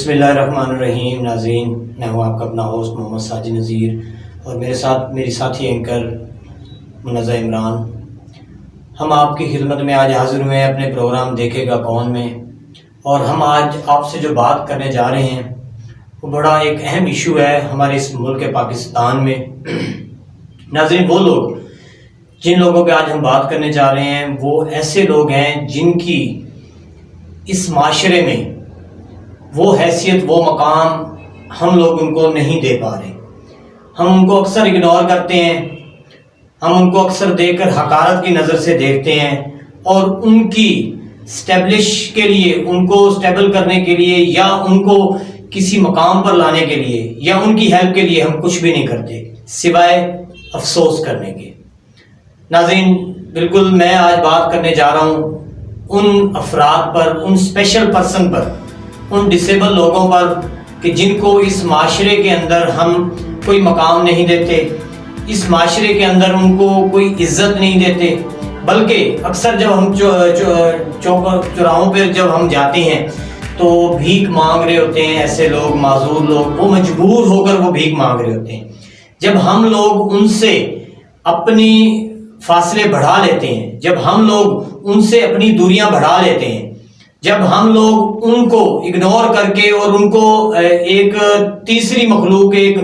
بسم اللہ الرحمن الرحیم۔ ناظرین، میں ہوں آپ کا اپنا ہوسٹ محمد ساجد نذیر اور میرے ساتھ میری ساتھی اینکر منزہ عمران۔ ہم آپ کی خدمت میں آج حاضر ہوئے ہیں اپنے پروگرام دیکھے گا کون میں، اور ہم آج آپ سے جو بات کرنے جا رہے ہیں وہ بڑا ایک اہم ایشو ہے ہمارے اس ملک پاکستان میں۔ ناظرین، وہ لوگ جن لوگوں پہ آج ہم بات کرنے جا رہے ہیں وہ ایسے لوگ ہیں جن کی اس معاشرے میں وہ حیثیت، وہ مقام ہم لوگ ان کو نہیں دے پا رہے۔ ہم ان کو اکثر اگنور کرتے ہیں، ہم ان کو اکثر دیکھ کر حقارت کی نظر سے دیکھتے ہیں، اور ان کی اسٹیبلش کے لیے، ان کو اسٹیبل کرنے کے لیے یا ان کو کسی مقام پر لانے کے لیے یا ان کی ہیلپ کے لیے ہم کچھ بھی نہیں کرتے سوائے افسوس کرنے کے۔ ناظرین، بالکل میں آج بات کرنے جا رہا ہوں ان افراد پر، ان اسپیشل پرسن پر، ان ڈسیبل لوگوں پر کہ جن کو اس معاشرے کے اندر ہم کوئی مقام نہیں دیتے، اس معاشرے کے اندر ان کو کوئی عزت نہیں دیتے، بلکہ اکثر جب ہم چوراہوں پہ جب ہم جاتے ہیں تو بھیک مانگ رہے ہوتے ہیں ایسے لوگ، معذور لوگ، وہ مجبور ہو کر وہ بھیک مانگ رہے ہوتے ہیں۔ جب ہم لوگ ان سے اپنی فاصلے بڑھا لیتے ہیں، جب ہم لوگ ان سے اپنی دوریاں بڑھا لیتے ہیں، جب ہم لوگ ان کو اگنور کر کے اور ان کو ایک تیسری مخلوق، ایک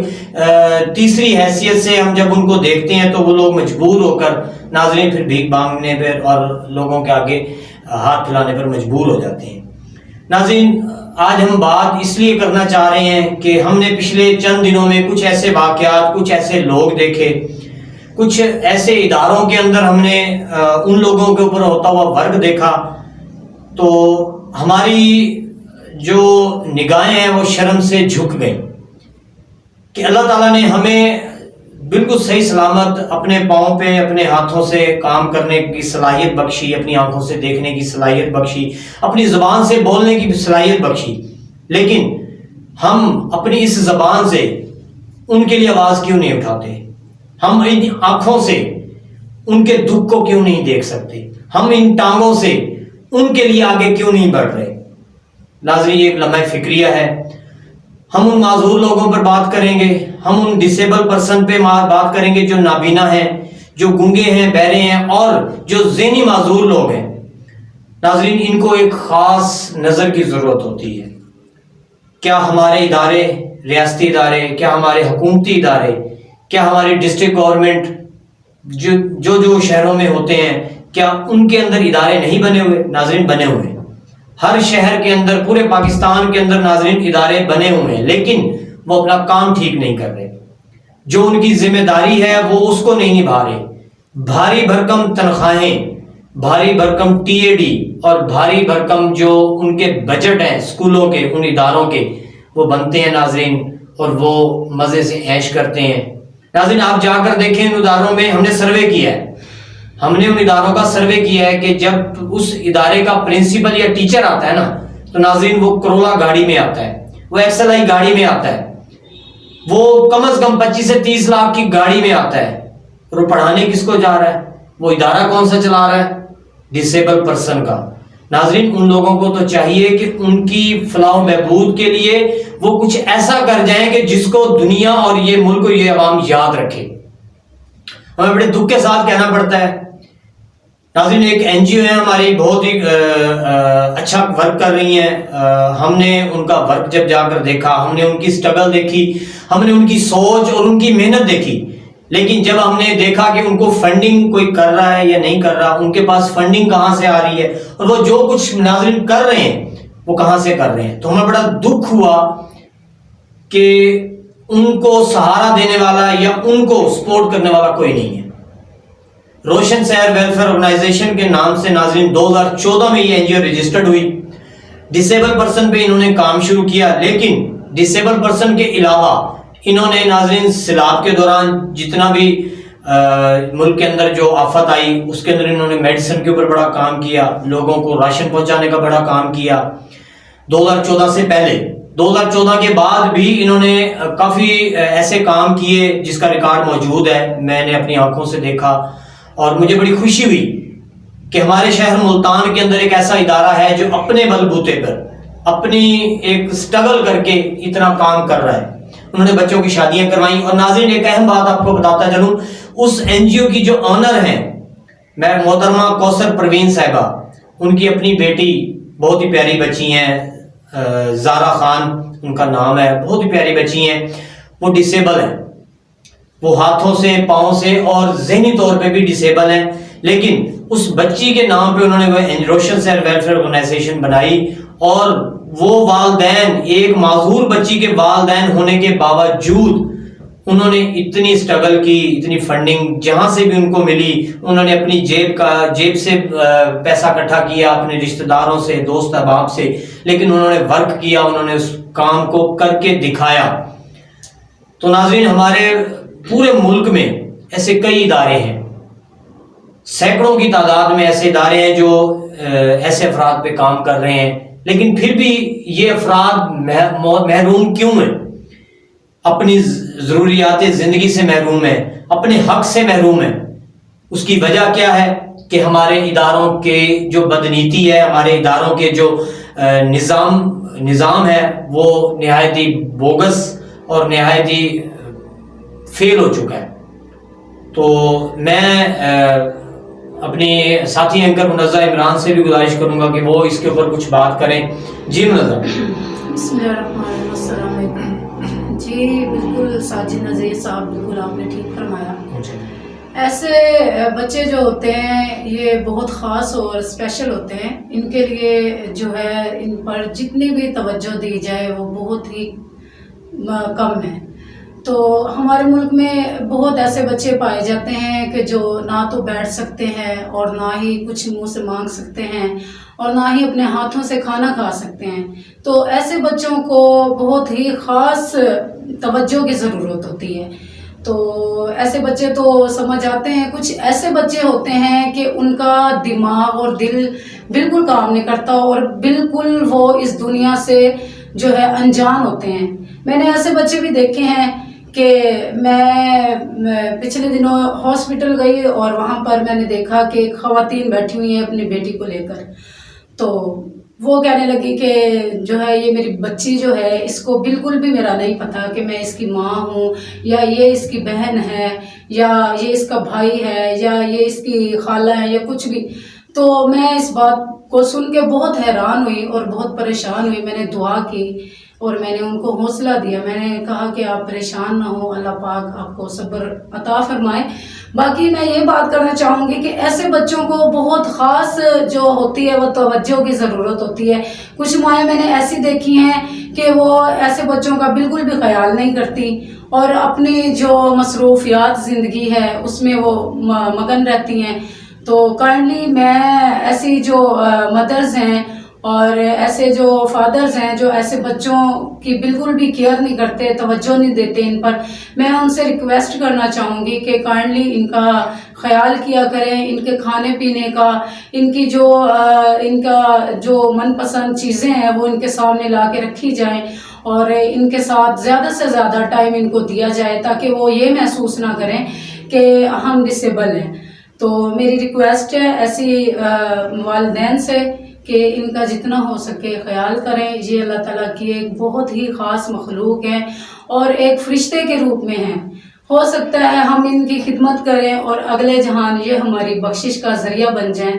تیسری حیثیت سے ہم جب ان کو دیکھتے ہیں تو وہ لوگ مجبور ہو کر، ناظرین، پھر بھیک مانگنے پر اور لوگوں کے آگے ہاتھ پھیلانے پر مجبور ہو جاتے ہیں۔ ناظرین، آج ہم بات اس لیے کرنا چاہ رہے ہیں کہ ہم نے پچھلے چند دنوں میں کچھ ایسے واقعات، کچھ ایسے لوگ دیکھے، کچھ ایسے اداروں کے اندر ہم نے ان لوگوں کے اوپر ہوتا ہوا ورک دیکھا، تو ہماری جو نگاہیں ہیں وہ شرم سے جھک گئیں کہ اللہ تعالیٰ نے ہمیں بالکل صحیح سلامت اپنے پاؤں پہ، اپنے ہاتھوں سے کام کرنے کی صلاحیت بخشی، اپنی آنکھوں سے دیکھنے کی صلاحیت بخشی، اپنی زبان سے بولنے کی صلاحیت بخشی، لیکن ہم اپنی اس زبان سے ان کے لیے آواز کیوں نہیں اٹھاتے؟ ہم ان آنکھوں سے ان کے دکھ کو کیوں نہیں دیکھ سکتے؟ ہم ان ٹانگوں سے ان کے لیے آگے کیوں نہیں بڑھ رہے؟ ناظرین، یہ ایک لمحہ فکریہ ہے۔ ہم ان معذور لوگوں پر بات کریں گے، ہم ان ڈسیبل پرسن پہ بات کریں گے جو نابینا ہیں، جو گنگے ہیں، بہرے ہیں، اور جو ذہنی معذور لوگ ہیں۔ ناظرین، ان کو ایک خاص نظر کی ضرورت ہوتی ہے۔ کیا ہمارے ادارے، ریاستی ادارے، کیا ہمارے حکومتی ادارے، کیا ہماری ڈسٹرکٹ گورنمنٹ جو شہروں میں ہوتے ہیں، کیا ان کے اندر ادارے نہیں بنے ہوئے؟ ناظرین، بنے ہوئے ہیں۔ ہر شہر کے اندر، پورے پاکستان کے اندر ناظرین ادارے بنے ہوئے ہیں، لیکن وہ اپنا کام ٹھیک نہیں کر رہے۔ جو ان کی ذمہ داری ہے وہ اس کو نہیں نبھا رہے۔ بھاری بھرکم تنخواہیں، بھاری بھرکم ٹی اے ڈی اور بھاری بھرکم جو ان کے بجٹ ہیں اسکولوں کے، ان اداروں کے، وہ بنتے ہیں ناظرین، اور وہ مزے سے عیش کرتے ہیں۔ ناظرین، آپ جا کر دیکھیں ان اداروں میں، ہم نے سروے کیا ہے، ہم نے ان اداروں کا سروے کیا ہے کہ جب اس ادارے کا پرنسپل یا ٹیچر آتا ہے نا، تو ناظرین وہ کرولا گاڑی میں آتا ہے، وہ ایکس ایل آئی گاڑی میں آتا ہے، وہ کم از کم 25 سے 30 لاکھ کی گاڑی میں آتا ہے، اور وہ پڑھانے کس کو جا رہا ہے؟ وہ ادارہ کون سا چلا رہا ہے؟ ڈسیبل پرسن کا۔ ناظرین، ان لوگوں کو تو چاہیے کہ ان کی فلاح و بہبود کے لیے وہ کچھ ایسا کر جائیں کہ جس کو دنیا اور یہ ملک اور یہ عوام یاد رکھے۔ ہمیں بڑے دکھ کے ساتھ کہنا پڑتا ہے ناظرین، ایک این جی او ہے ہماری، بہت ہی اچھا ورک کر رہی ہیں۔ ہم نے ان کا ورک جب جا کر دیکھا، ہم نے ان کی سٹرگل دیکھی، ہم نے ان کی سوچ اور ان کی محنت دیکھی، لیکن جب ہم نے دیکھا کہ ان کو فنڈنگ کوئی کر رہا ہے یا نہیں کر رہا، ان کے پاس فنڈنگ کہاں سے آ رہی ہے، اور وہ جو کچھ ناظرین کر رہے ہیں وہ کہاں سے کر رہے ہیں، تو ہمیں بڑا دکھ ہوا کہ ان کو سہارا دینے والا یا ان کو سپورٹ کرنے والا کوئی نہیں ہے۔ روشن سیر ویلفیئر آرگنائزیشن کے نام سے ناظرین 2014 میں یہ این جی او رجسٹرڈ ہوئی، ڈسیبل پرسن پہ انہوں نے کام شروع کیا، لیکن ڈسیبل پرسن کے علاوہ انہوں نے ناظرین سیلاب کے دوران جتنا بھی ملک کے اندر جو آفت آئی اس کے اندر انہوں نے میڈیسن کے اوپر بڑا کام کیا، لوگوں کو راشن پہنچانے کا بڑا کام کیا 2014 سے پہلے۔ 2014 کے بعد بھی انہوں نے کافی ایسے کام کیے جس کا ریکارڈ موجود ہے، میں نے اپنی آنکھوں سے دیکھا، اور مجھے بڑی خوشی ہوئی کہ ہمارے شہر ملتان کے اندر ایک ایسا ادارہ ہے جو اپنے بل بوتے پر، اپنی ایک سٹرگل کر کے اتنا کام کر رہا ہے. انہوں نے بچوں کی شادیاں کروائیں. اور ناظرین ایک اہم بات آپ کو بتاتا چلوں, اس این جی او کی جو آنر ہیں میں محترمہ کوثر پروین صاحبہ, ان کی اپنی بیٹی, بہت ہی پیاری بچی ہیں, زارا خان ان کا نام ہے, بہت ہی پیاری بچی ہیں. وہ ڈسیبل ہیں, وہ ہاتھوں سے, پاؤں سے اور ذہنی طور پہ بھی ڈسیبل ہیں, لیکن اس بچی کے نام پہ انہوں نے روشن سیر ویلفیئر آرگنائزیشن بنائی. اور وہ والدین, ایک معذور بچی کے والدین ہونے کے باوجود انہوں نے اتنی سٹرگل کی, اتنی فنڈنگ جہاں سے بھی ان کو ملی, انہوں نے اپنی جیب سے پیسہ اکٹھا کیا, اپنے رشتہ داروں سے, دوست احباب سے, لیکن انہوں نے ورک کیا, انہوں نے اس کام کو کر کے دکھایا. تو ناظرین ہمارے پورے ملک میں ایسے کئی ادارے ہیں, سینکڑوں کی تعداد میں ایسے ادارے ہیں جو ایسے افراد پہ کام کر رہے ہیں, لیکن پھر بھی یہ افراد محروم کیوں ہیں؟ اپنی ضروریات زندگی سے محروم ہیں, اپنے حق سے محروم ہیں. اس کی وجہ کیا ہے کہ ہمارے اداروں کے جو بدنیتی ہے, ہمارے اداروں کے جو نظام ہے وہ نہایت ہی بوگس اور نہایت ہی فیل ہو چکا ہے. تو میں اپنی ساتھی اینکر منزہ عمران سے بھی گزارش کروں گا کہ وہ اس کے اوپر کچھ بات کریں. جی منزہ. بسم اللہ الرحمن الرحیم. السلام علیکم. جی بالکل ساجد نذیر صاحب, بالکل آپ نے ٹھیک فرمایا. ایسے بچے جو ہوتے ہیں یہ بہت خاص اور اسپیشل ہوتے ہیں. ان کے لیے جو ہے ان پر جتنی بھی توجہ دی جائے وہ بہت ہی کم ہے. تو ہمارے ملک میں بہت ایسے بچے پائے جاتے ہیں کہ جو نہ تو بیٹھ سکتے ہیں اور نہ ہی کچھ منہ سے مانگ سکتے ہیں اور نہ ہی اپنے ہاتھوں سے کھانا کھا سکتے ہیں. تو ایسے بچوں کو بہت ہی خاص توجہ کی ضرورت ہوتی ہے. تو ایسے بچے تو سمجھ آتے ہیں. کچھ ایسے بچے ہوتے ہیں کہ ان کا دماغ اور دل بالکل کام نہیں کرتا اور بالکل وہ اس دنیا سے جو ہے انجان ہوتے ہیں. میں نے ایسے بچے بھی دیکھے ہیں کہ میں پچھلے دنوں ہاسپٹل گئی اور وہاں پر میں نے دیکھا کہ خواتین بیٹھی ہوئی ہیں اپنی بیٹی کو لے کر. تو وہ کہنے لگی کہ جو ہے یہ میری بچی جو ہے اس کو بالکل بھی میرا نہیں پتا کہ میں اس کی ماں ہوں یا یہ اس کی بہن ہے یا یہ اس کا بھائی ہے یا یہ اس کی خالہ ہے یا کچھ بھی. تو میں اس بات کو سن کے بہت حیران ہوئی اور بہت پریشان ہوئی. میں نے دعا کی اور میں نے ان کو حوصلہ دیا. میں نے کہا کہ آپ پریشان نہ ہو, اللہ پاک آپ کو صبر عطا فرمائے. باقی میں یہ بات کرنا چاہوں گی کہ ایسے بچوں کو بہت خاص جو ہوتی ہے وہ توجہ کی ضرورت ہوتی ہے. کچھ مائیں میں نے ایسی دیکھی ہیں کہ وہ ایسے بچوں کا بالکل بھی خیال نہیں کرتی اور اپنی جو مصروفیات زندگی ہے اس میں وہ مگن رہتی ہیں. تو کائنڈلی میں ایسی جو مدرز ہیں اور ایسے جو فادرز ہیں جو ایسے بچوں کی بالکل بھی کیئر نہیں کرتے, توجہ نہیں دیتے ان پر, میں ان سے ریکویسٹ کرنا چاہوں گی کہ کائنڈلی ان کا خیال کیا کریں, ان کے کھانے پینے کا, ان کا جو من پسند چیزیں ہیں وہ ان کے سامنے لا کے رکھی جائیں اور ان کے ساتھ زیادہ سے زیادہ ٹائم ان کو دیا جائے تاکہ وہ یہ محسوس نہ کریں کہ ہم ڈسیبل ہیں. تو میری ریکویسٹ ہے ایسی والدین سے کہ ان کا جتنا ہو سکے خیال کریں. یہ اللہ تعالیٰ کی ایک بہت ہی خاص مخلوق ہے اور ایک فرشتے کے روپ میں ہیں. ہو سکتا ہے ہم ان کی خدمت کریں اور اگلے جہان یہ ہماری بخشش کا ذریعہ بن جائیں.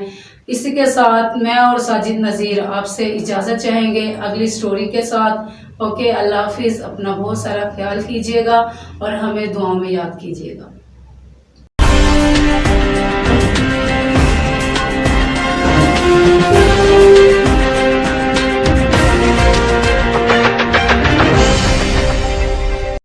اسی کے ساتھ میں اور ساجد نذیر آپ سے اجازت چاہیں گے اگلی سٹوری کے ساتھ. اوکے, اللہ حافظ. اپنا بہت سارا خیال کیجیے گا اور ہمیں دعاؤں میں یاد کیجیے گا.